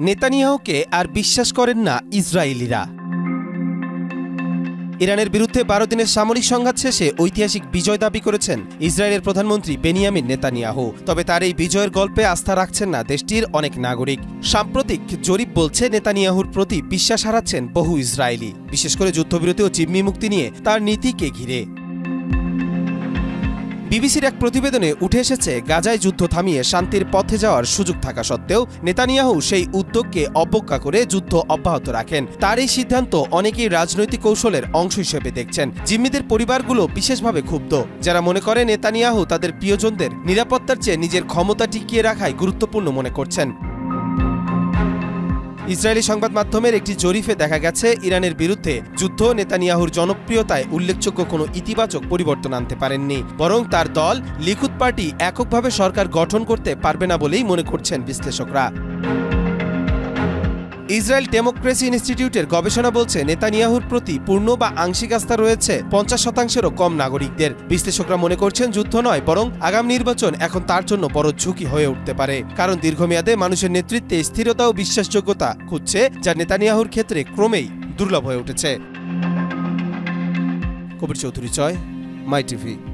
নেতানিয়াহুকে আর বিশ্বাস করেন না ইসরায়েলিরা। ইরানের বিরুদ্ধে 12 দিনের সামরিক সংঘাত শেষে ঐতিহাসিক বিজয় দাবি করেছেন ইসরায়েলের প্রধানমন্ত্রী বেনিয়ামিন নেতানিয়াহু। তবে তার এই বিজয়ের গল্পে আস্থা রাখছেন না দেশটির অনেক নাগরিক। সাম্প্রতিক জরিপ বলছে নেতানিয়াহুর প্রতি বিশ্বাস হারাচ্ছেন বহু ইসরায়েলি, বিশেষ করে যুদ্ধবিরতি ও জিম্মি মুক্তি নিয়ে তার নীতিকে ঘিরে। বিবিসির এক প্রতিবেদনে উঠে এসেছে, গাজায় যুদ্ধ থামিয়ে শান্তির পথে যাওয়ার সুযোগ থাকা সত্ত্বেও নেতানিয়াহু সেই উদ্যোগকে অবজ্ঞা করে যুদ্ধ অব্যাহত রাখেন। তার এই সিদ্ধান্ত অনেকেই রাজনৈতিক কৌশলের অংশ হিসেবে দেখছেন। জিম্মিদের পরিবারগুলো বিশেষভাবে ক্ষুব্ধ, যারা মনে করে নেতানিয়াহু তাদের প্রিয়জনদের নিরাপত্তার চেয়ে নিজের ক্ষমতা টিকিয়ে রাখাই গুরুত্বপূর্ণ মনে করছেন। ইসরায়েলি সংবাদ মাধ্যমের একটি জরিপে দেখা গেছে, ইরানের বিরুদ্ধে যুদ্ধ নেতানিয়াহুর জনপ্রিয়তায় উল্লেখযোগ্য কোনো ইতিবাচক পরিবর্তন আনতে পারেননি, বরং তার দল লিকুদ পার্টি এককভাবে সরকার গঠন করতে পারবে না বলেই মনে করছেন বিশ্লেষকরা। ইসরায়েল ডেমোক্রেসি ইনস্টিটিউটের গবেষণা বলছে, নেতানিয়াহুর প্রতি পূর্ণ বা আংশিক আস্থা রয়েছে 50%-এরও কম নাগরিকদের। বিশ্লেষকরা মনে করছেন, যুদ্ধ নয় বরং আগামী নির্বাচন এখন তার জন্য বড় ঝুঁকি হয়ে উঠতে পারে, কারণ দীর্ঘমেয়াদে মানুষের নেতৃত্বে স্থিরতা ও বিশ্বাসযোগ্যতা খুঁজছে, যা নেতানিয়াহুর ক্ষেত্রে ক্রমেই দুর্লভ হয়ে উঠেছে। কবির চৌধুরী, মাই টিভি।